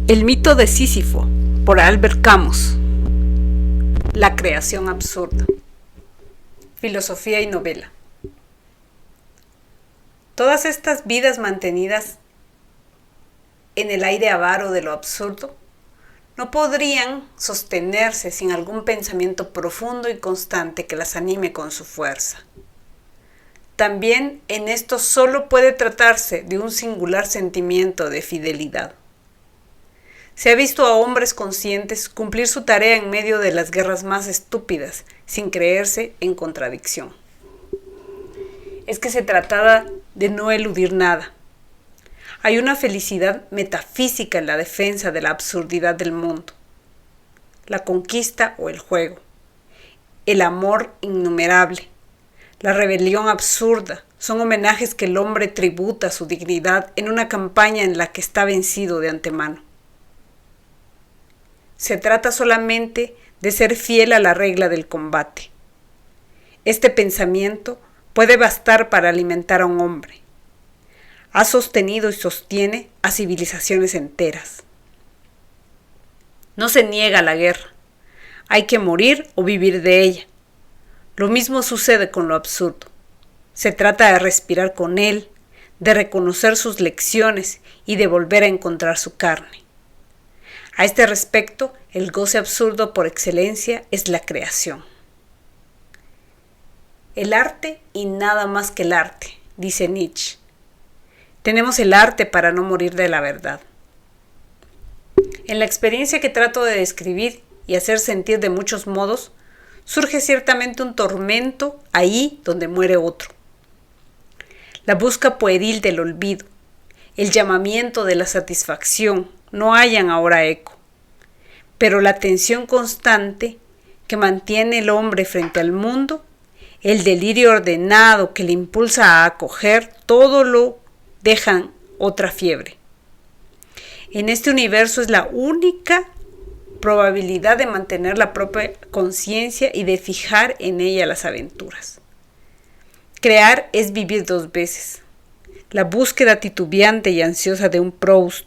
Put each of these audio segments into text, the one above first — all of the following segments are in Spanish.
El mito de Sísifo, por Albert Camus. La creación absurda. Filosofía y novela. Todas estas vidas mantenidas en el aire avaro de lo absurdo no podrían sostenerse sin algún pensamiento profundo y constante que las anime con su fuerza. También en esto solo puede tratarse de un singular sentimiento de fidelidad. Se ha visto a hombres conscientes cumplir su tarea en medio de las guerras más estúpidas, sin creerse en contradicción. Es que se trataba de no eludir nada. Hay una felicidad metafísica en la defensa de la absurdidad del mundo. La conquista o el juego. El amor innumerable. La rebelión absurda son homenajes que el hombre tributa a su dignidad en una campaña en la que está vencido de antemano. Se trata solamente de ser fiel a la regla del combate. Este pensamiento puede bastar para alimentar a un hombre. Ha sostenido y sostiene a civilizaciones enteras. No se niega a la guerra. Hay que morir o vivir de ella. Lo mismo sucede con lo absurdo. Se trata de respirar con él, de reconocer sus lecciones y de volver a encontrar su carne. A este respecto, el goce absurdo por excelencia es la creación. El arte y nada más que el arte, dice Nietzsche. Tenemos el arte para no morir de la verdad. En la experiencia que trato de describir y hacer sentir de muchos modos, surge ciertamente un tormento ahí donde muere otro. La busca pueril del olvido, el llamamiento de la satisfacción, no hallan ahora eco. Pero la tensión constante que mantiene el hombre frente al mundo, el delirio ordenado que le impulsa a acoger todo lo dejan otra fiebre. En este universo es la única probabilidad de mantener la propia conciencia y de fijar en ella las aventuras. Crear es vivir dos veces. La búsqueda titubeante y ansiosa de un Proust,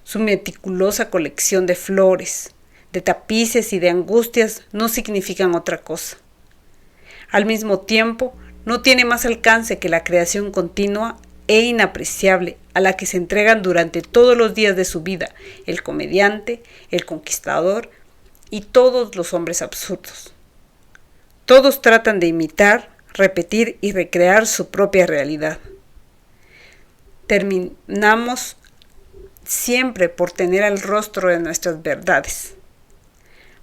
su meticulosa colección de flores, de tapices y de angustias no significan otra cosa. Al mismo tiempo, no tiene más alcance que la creación continua e inapreciable a la que se entregan durante todos los días de su vida el comediante, el conquistador y todos los hombres absurdos. Todos tratan de imitar, repetir y recrear su propia realidad. Terminamos siempre por tener el rostro de nuestras verdades.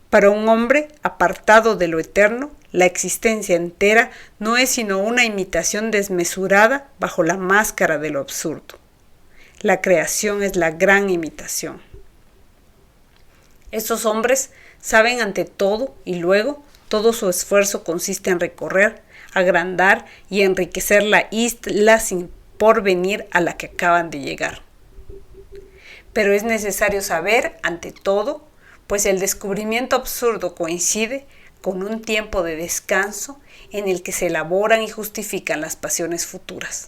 Para un hombre apartado de lo eterno, la existencia entera no es sino una imitación desmesurada bajo la máscara de lo absurdo. La creación es la gran imitación. Estos hombres saben ante todo y luego todo su esfuerzo consiste en recorrer, agrandar y enriquecer la isla sin porvenir a la que acaban de llegar. Pero es necesario saber, ante todo, pues el descubrimiento absurdo coincide con un tiempo de descanso en el que se elaboran y justifican las pasiones futuras.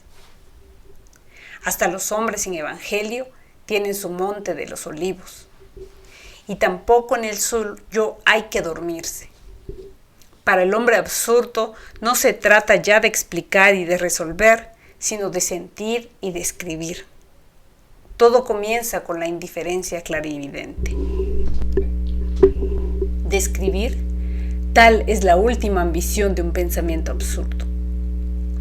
Hasta los hombres sin evangelio tienen su monte de los olivos, y tampoco en el suyo hay que dormirse. Para el hombre absurdo no se trata ya de explicar y de resolver, sino de sentir y de escribir. Todo comienza con la indiferencia clarividente. Describir, tal es la última ambición de un pensamiento absurdo.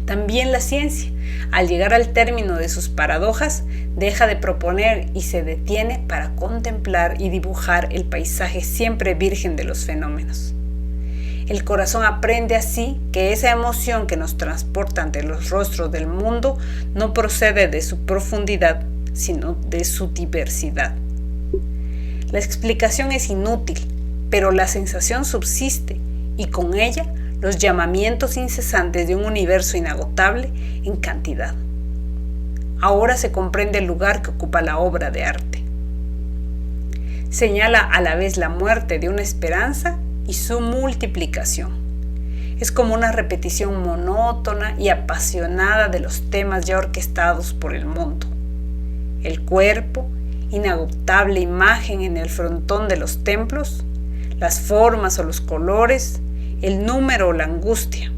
También la ciencia, al llegar al término de sus paradojas, deja de proponer y se detiene para contemplar y dibujar el paisaje siempre virgen de los fenómenos. El corazón aprende así que esa emoción que nos transporta ante los rostros del mundo no procede de su profundidad, sino de su diversidad. La explicación es inútil, pero la sensación subsiste y con ella los llamamientos incesantes de un universo inagotable en cantidad. Ahora se comprende el lugar que ocupa la obra de arte. Señala a la vez la muerte de una esperanza y su multiplicación. Es como una repetición monótona y apasionada de los temas ya orquestados por el mundo. El cuerpo inagotable imagen en el frontón de los templos, las formas o los colores, el número o la angustia.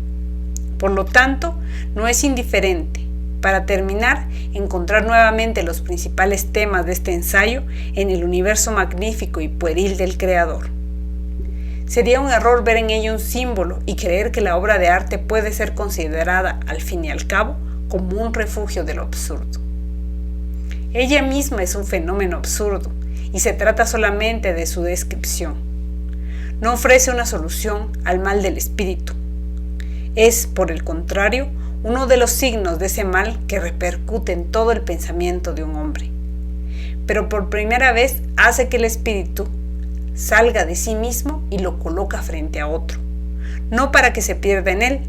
Por lo tanto, no es indiferente, para terminar, encontrar nuevamente los principales temas de este ensayo en el universo magnífico y pueril del Creador. Sería un error ver en ello un símbolo y creer que la obra de arte puede ser considerada, al fin y al cabo, como un refugio de lo absurdo. Ella misma es un fenómeno absurdo y se trata solamente de su descripción. No ofrece una solución al mal del espíritu. Es, por el contrario, uno de los signos de ese mal que repercute en todo el pensamiento de un hombre. Pero por primera vez hace que el espíritu salga de sí mismo y lo coloca frente a otro, no para que se pierda en él,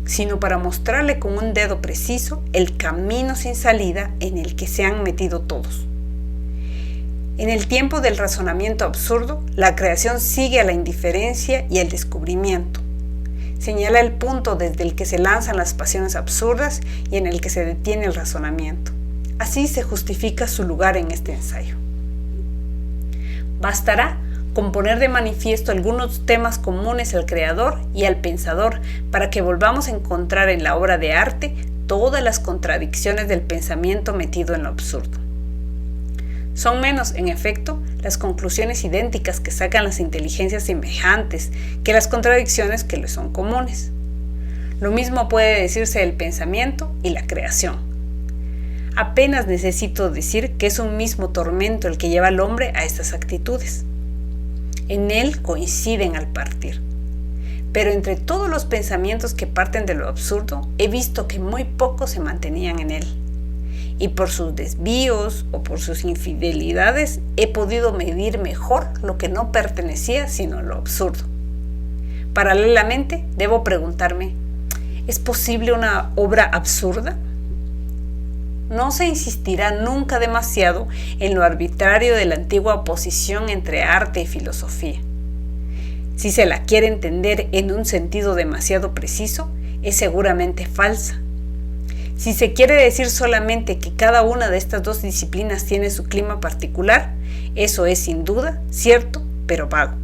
sino para mostrarle con un dedo preciso el camino sin salida en el que se han metido todos. En el tiempo del razonamiento absurdo, la creación sigue a la indiferencia y al descubrimiento. Señala el punto desde el que se lanzan las pasiones absurdas y en el que se detiene el razonamiento. Así se justifica su lugar en este ensayo. Bastará con poner de manifiesto algunos temas comunes al creador y al pensador para que volvamos a encontrar en la obra de arte todas las contradicciones del pensamiento metido en lo absurdo. Son menos, en efecto, las conclusiones idénticas que sacan las inteligencias semejantes que las contradicciones que les son comunes. Lo mismo puede decirse del pensamiento y la creación. Apenas necesito decir que es un mismo tormento el que lleva al hombre a estas actitudes. En él coinciden al partir. Pero entre todos los pensamientos que parten de lo absurdo, he visto que muy pocos se mantenían en él. Y por sus desvíos o por sus infidelidades he podido medir mejor lo que no pertenecía sino a lo absurdo. Paralelamente, debo preguntarme, ¿es posible una obra absurda? No se insistirá nunca demasiado en lo arbitrario de la antigua oposición entre arte y filosofía. Si se la quiere entender en un sentido demasiado preciso, es seguramente falsa. Si se quiere decir solamente que cada una de estas dos disciplinas tiene su clima particular, eso es sin duda cierto, pero vago.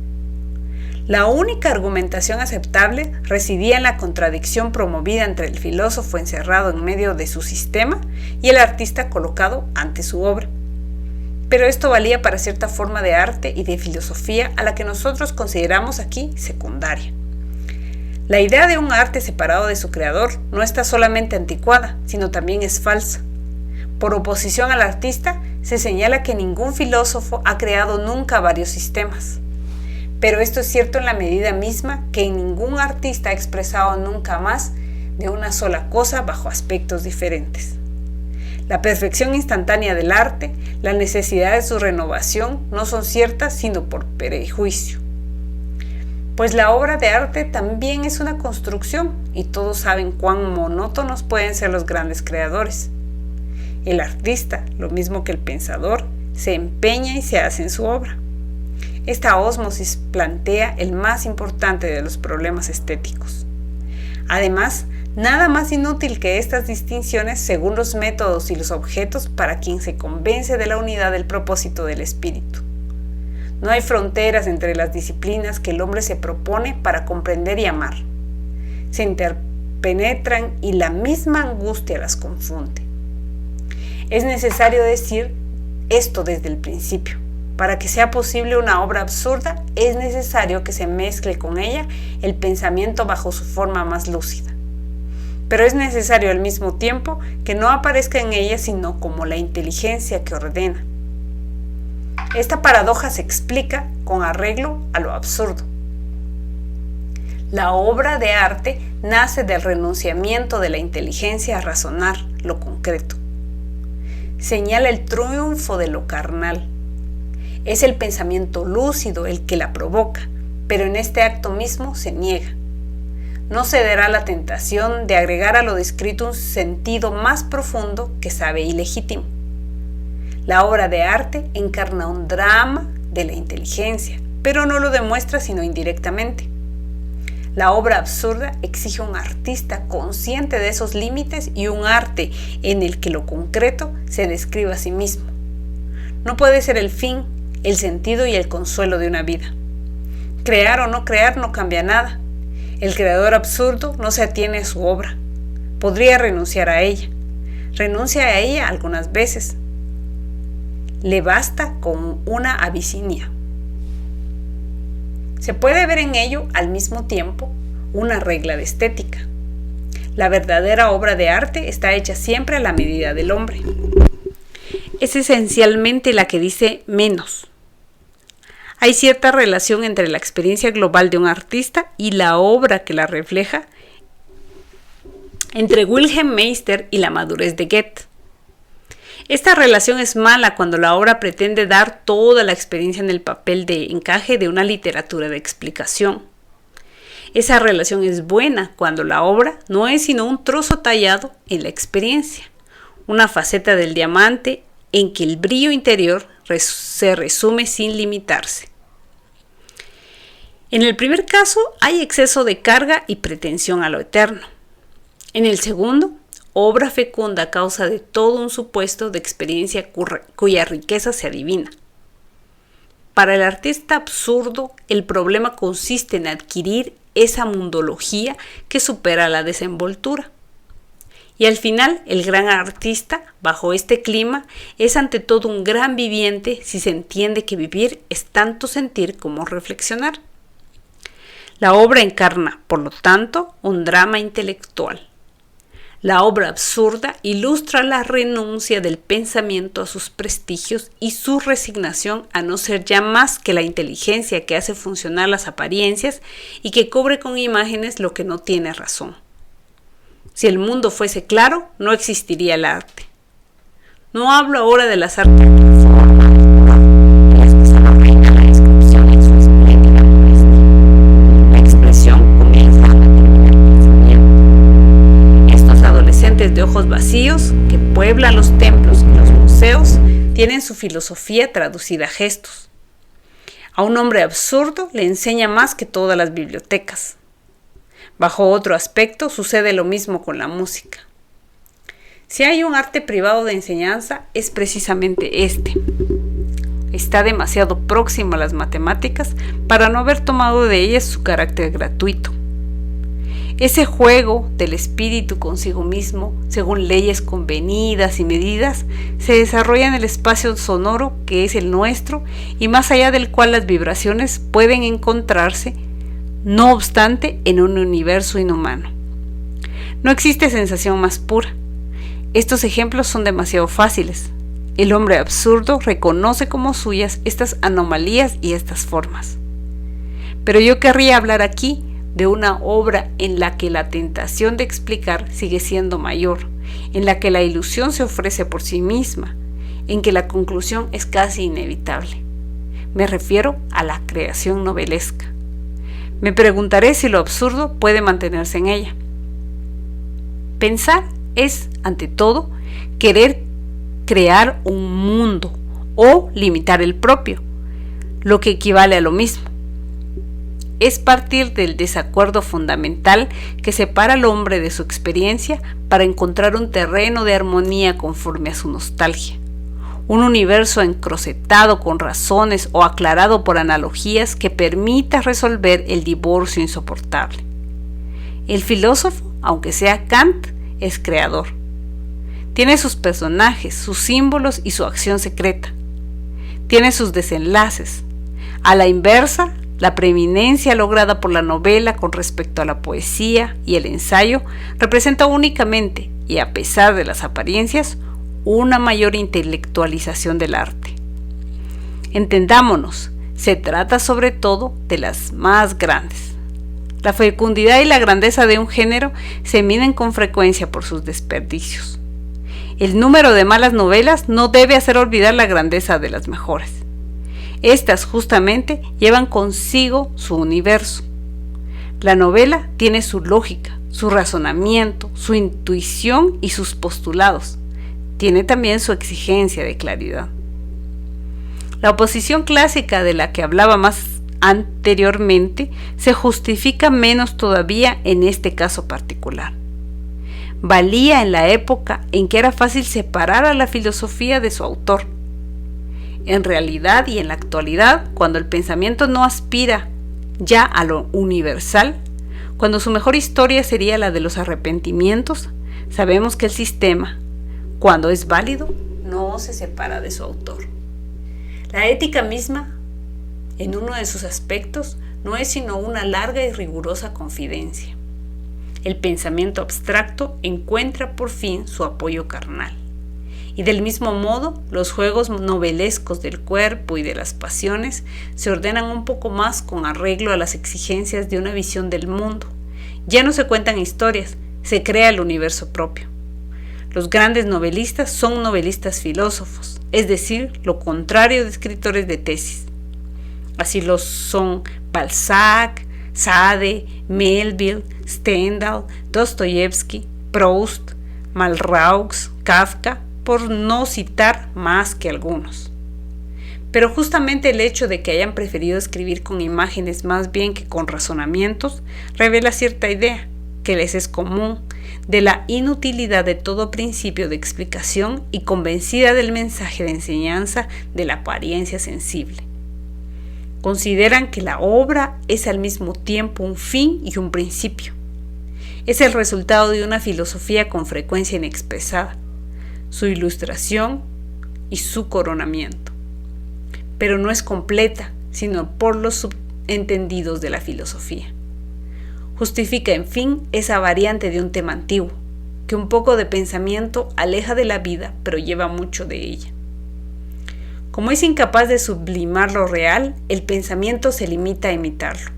La única argumentación aceptable residía en la contradicción promovida entre el filósofo encerrado en medio de su sistema y el artista colocado ante su obra. Pero esto valía para cierta forma de arte y de filosofía a la que nosotros consideramos aquí secundaria. La idea de un arte separado de su creador no está solamente anticuada, sino también es falsa. Por oposición al artista, se señala que ningún filósofo ha creado nunca varios sistemas. Pero esto es cierto en la medida misma que ningún artista ha expresado nunca más de una sola cosa bajo aspectos diferentes. La perfección instantánea del arte, la necesidad de su renovación no son ciertas sino por prejuicio. Pues la obra de arte también es una construcción y todos saben cuán monótonos pueden ser los grandes creadores. El artista, lo mismo que el pensador, se empeña y se hace en su obra. Esta ósmosis plantea el más importante de los problemas estéticos. Además, nada más inútil que estas distinciones según los métodos y los objetos para quien se convence de la unidad del propósito del espíritu. No hay fronteras entre las disciplinas que el hombre se propone para comprender y amar. Se interpenetran y la misma angustia las confunde. Es necesario decir esto desde el principio. Para que sea posible una obra absurda, es necesario que se mezcle con ella el pensamiento bajo su forma más lúcida. Pero es necesario al mismo tiempo que no aparezca en ella sino como la inteligencia que ordena. Esta paradoja se explica con arreglo a lo absurdo. La obra de arte nace del renunciamiento de la inteligencia a razonar lo concreto. Señala el triunfo de lo carnal. Es el pensamiento lúcido el que la provoca, pero en este acto mismo se niega. No cederá a la tentación de agregar a lo descrito un sentido más profundo que sabe ilegítimo. La obra de arte encarna un drama de la inteligencia, pero no lo demuestra sino indirectamente. La obra absurda exige un artista consciente de esos límites y un arte en el que lo concreto se describe a sí mismo. no puede ser el fin, el sentido y el consuelo de una vida. Crear o no crear no cambia nada. El creador absurdo no se atiene a su obra. Podría renunciar a ella. Renuncia a ella algunas veces. Le basta con una Abisinia. Se puede ver en ello al mismo tiempo una regla de estética. La verdadera obra de arte está hecha siempre a la medida del hombre. Es esencialmente la que dice menos. Hay cierta relación entre la experiencia global de un artista y la obra que la refleja, entre Wilhelm Meister y la madurez de Goethe. Esta relación es mala cuando la obra pretende dar toda la experiencia en el papel de encaje de una literatura de explicación. Esa relación es buena cuando la obra no es sino un trozo tallado en la experiencia, una faceta del diamante en que el brillo interior se resume sin limitarse. En el primer caso hay exceso de carga y pretensión a lo eterno. En el segundo, obra fecunda a causa de todo un supuesto de experiencia cuya riqueza se adivina. Para el artista absurdo, el problema consiste en adquirir esa mundología que supera la desenvoltura. Y al final, el gran artista, bajo este clima, es ante todo un gran viviente si se entiende que vivir es tanto sentir como reflexionar. La obra encarna, por lo tanto, un drama intelectual. La obra absurda ilustra la renuncia del pensamiento a sus prestigios y su resignación a no ser ya más que la inteligencia que hace funcionar las apariencias y que cubre con imágenes lo que no tiene razón. Si el mundo fuese claro, no existiría el arte. No hablo ahora de las artes de forma, en las que solo reina la descripción en su espléndida modestia. La expresión comienza a determinar el pensamiento. Estos adolescentes de ojos vacíos que pueblan los templos y los museos tienen su filosofía traducida a gestos. A un hombre absurdo le enseña más que todas las bibliotecas. Bajo otro aspecto, sucede lo mismo con la música. Si hay un arte privado de enseñanza, es precisamente este. Está demasiado próximo a las matemáticas para no haber tomado de ellas su carácter gratuito. Ese juego del espíritu consigo mismo, según leyes convenidas y medidas, se desarrolla en el espacio sonoro que es el nuestro y más allá del cual las vibraciones pueden encontrarse, no obstante, en un universo inhumano. No existe sensación más pura. Estos ejemplos son demasiado fáciles. El hombre absurdo reconoce como suyas estas anomalías y estas formas. Pero yo querría hablar aquí de una obra en la que la tentación de explicar sigue siendo mayor, en la que la ilusión se ofrece por sí misma, en que la conclusión es casi inevitable. Me refiero a la creación novelesca. Me preguntaré si lo absurdo puede mantenerse en ella. Pensar es, ante todo, querer crear un mundo o limitar el propio, lo que equivale a lo mismo. Es partir del desacuerdo fundamental que separa al hombre de su experiencia para encontrar un terreno de armonía conforme a su nostalgia. Un universo encrosetado con razones o aclarado por analogías que permita resolver el divorcio insoportable. El filósofo, aunque sea Kant, es creador. Tiene sus personajes, sus símbolos y su acción secreta. Tiene sus desenlaces. A la inversa, la preeminencia lograda por la novela con respecto a la poesía y el ensayo representa únicamente, y a pesar de las apariencias, una mayor intelectualización del arte. Entendámonos, se trata sobre todo de las más grandes. La fecundidad y la grandeza de un género se miden con frecuencia por sus desperdicios. El número de malas novelas no debe hacer olvidar la grandeza de las mejores. Estas justamente llevan consigo su universo. La novela tiene su lógica, su razonamiento, su intuición y sus postulados. Tiene también su exigencia de claridad. La oposición clásica de la que hablaba más anteriormente se justifica menos todavía en este caso particular. Valía en la época en que era fácil separar a la filosofía de su autor. en realidad y en la actualidad, cuando el pensamiento no aspira ya a lo universal, cuando su mejor historia sería la de los arrepentimientos, sabemos que el sistema, cuando es válido, no se separa de su autor. La ética misma, en uno de sus aspectos, no es sino una larga y rigurosa confidencia. El pensamiento abstracto encuentra por fin su apoyo carnal. Y del mismo modo, los juegos novelescos del cuerpo y de las pasiones se ordenan un poco más con arreglo a las exigencias de una visión del mundo. Ya no se cuentan historias, se crea el universo propio. Los grandes novelistas son novelistas filósofos, es decir, lo contrario de escritores de tesis. Así lo son Balzac, Sade, Melville, Stendhal, Dostoyevsky, Proust, Malraux, Kafka, por no citar más que algunos. Pero justamente el hecho de que hayan preferido escribir con imágenes más bien que con razonamientos revela cierta idea, que les es común, de la inutilidad de todo principio de explicación y convencida del mensaje de enseñanza de la apariencia sensible. Consideran que la obra es al mismo tiempo un fin y un principio. Es el resultado de una filosofía con frecuencia inexpresada, su ilustración y su coronamiento. Pero no es completa, sino por los subentendidos de la filosofía. Justifica, en fin, esa variante de un tema antiguo, que un poco de pensamiento aleja de la vida, pero lleva mucho de ella. Como es incapaz de sublimar lo real, el pensamiento se limita a imitarlo.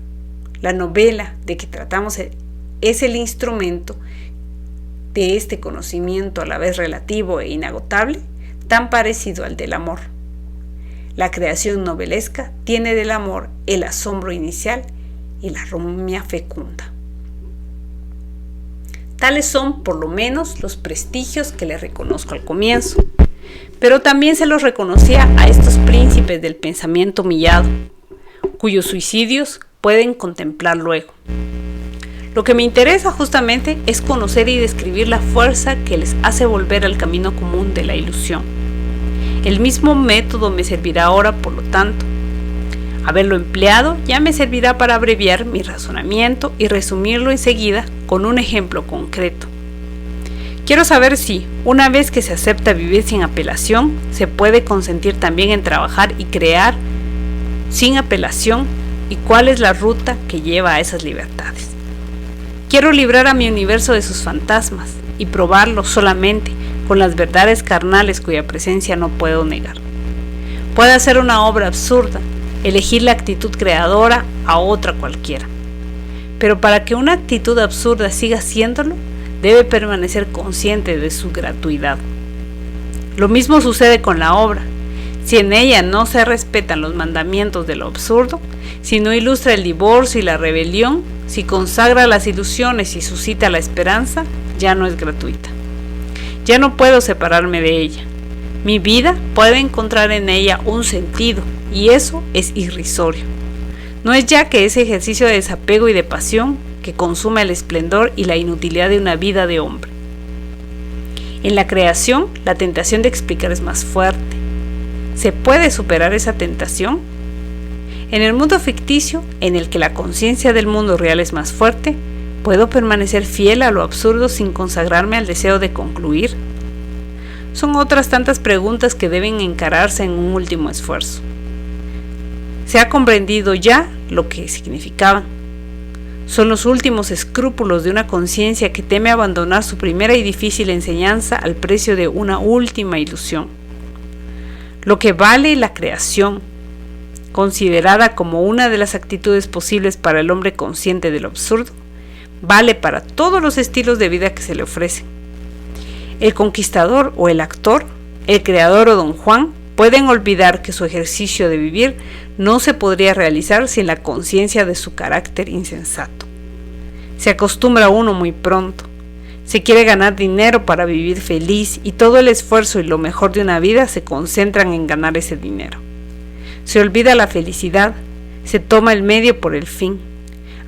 La novela de que tratamos es el instrumento de este conocimiento a la vez relativo e inagotable, tan parecido al del amor. La creación novelesca tiene del amor el asombro inicial y la rumia fecunda. Tales son, por lo menos, los prestigios que le reconozco al comienzo, pero también se los reconocía a estos príncipes del pensamiento humillado, cuyos suicidios pueden contemplar luego. Lo que me interesa justamente es conocer y describir la fuerza que les hace volver al camino común de la ilusión. El mismo método me servirá ahora, por lo tanto. Haberlo empleado ya me servirá para abreviar mi razonamiento y resumirlo enseguida con un ejemplo concreto. Quiero saber si, una vez que se acepta vivir sin apelación, se puede consentir también en trabajar y crear sin apelación, y cuál es la ruta que lleva a esas libertades. Quiero librar a mi universo de sus fantasmas y probarlo solamente con las verdades carnales cuya presencia no puedo negar. Puedo hacer una obra absurda, elegir la actitud creadora a otra cualquiera. Pero para que una actitud absurda siga siéndolo, debe permanecer consciente de su gratuidad. Lo mismo sucede con la obra. Si en ella no se respetan los mandamientos de lo absurdo, si no ilustra el divorcio y la rebelión, si consagra las ilusiones y suscita la esperanza, ya no es gratuita. Ya no puedo separarme de ella. Mi vida puede encontrar en ella un sentido, y eso es irrisorio. No es ya que ese ejercicio de desapego y de pasión que consume el esplendor y la inutilidad de una vida de hombre. En la creación, la tentación de explicar es más fuerte. ¿Se puede superar esa tentación? En el mundo ficticio, en el que la conciencia del mundo real es más fuerte, ¿puedo permanecer fiel a lo absurdo sin consagrarme al deseo de concluir? Son otras tantas preguntas que deben encararse en un último esfuerzo. Se ha comprendido ya lo que significaban. Son los últimos escrúpulos de una conciencia que teme abandonar su primera y difícil enseñanza al precio de una última ilusión. Lo que vale la creación, considerada como una de las actitudes posibles para el hombre consciente de lo absurdo, vale para todos los estilos de vida que se le ofrecen. El conquistador o el actor, el creador o Don Juan, pueden olvidar que su ejercicio de vivir no se podría realizar sin la conciencia de su carácter insensato. Se acostumbra uno muy pronto. Se quiere ganar dinero para vivir feliz y todo el esfuerzo y lo mejor de una vida se concentran en ganar ese dinero. Se olvida la felicidad, se toma el medio por el fin.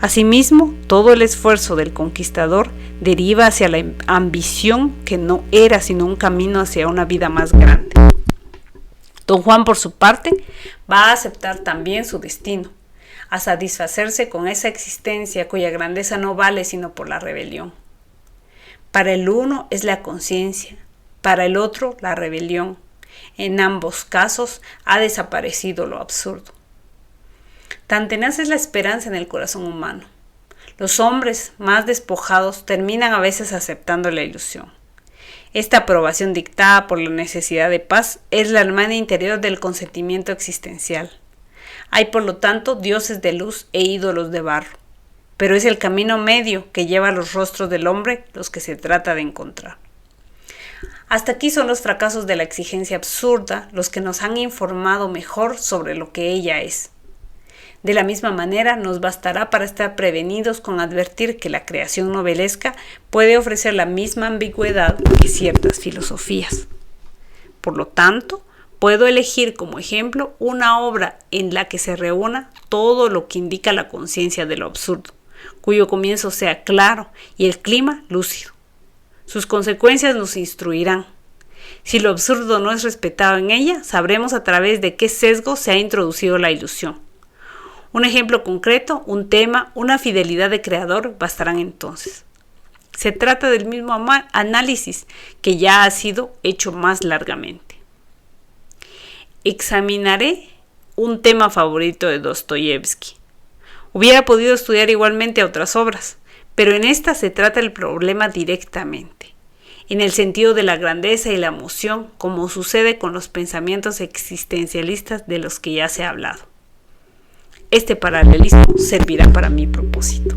Asimismo, todo el esfuerzo del conquistador deriva hacia la ambición que no era sino un camino hacia una vida más grande. Don Juan, por su parte, va a aceptar también su destino, a satisfacerse con esa existencia cuya grandeza no vale sino por la rebelión. Para el uno es la conciencia, para el otro la rebelión. En ambos casos ha desaparecido lo absurdo. Tan tenaz es la esperanza en el corazón humano. Los hombres más despojados terminan a veces aceptando la ilusión. Esta aprobación dictada por la necesidad de paz es la hermana interior del consentimiento existencial. Hay por lo tanto dioses de luz e ídolos de barro, pero es el camino medio que lleva a los rostros del hombre los que se trata de encontrar. Hasta aquí son los fracasos de la exigencia absurda los que nos han informado mejor sobre lo que ella es. De la misma manera, nos bastará para estar prevenidos con advertir que la creación novelesca puede ofrecer la misma ambigüedad que ciertas filosofías. Por lo tanto, puedo elegir como ejemplo una obra en la que se reúna todo lo que indica la conciencia de lo absurdo, cuyo comienzo sea claro y el clima lúcido. Sus consecuencias nos instruirán. Si lo absurdo no es respetado en ella, sabremos a través de qué sesgo se ha introducido la ilusión. Un ejemplo concreto, un tema, una fidelidad de creador bastarán entonces. Se trata del mismo análisis que ya ha sido hecho más largamente. Examinaré un tema favorito de Dostoyevsky. Hubiera podido estudiar igualmente otras obras, pero en esta se trata el problema directamente, en el sentido de la grandeza y la emoción, como sucede con los pensamientos existencialistas de los que ya se ha hablado. Este paralelismo servirá para mi propósito.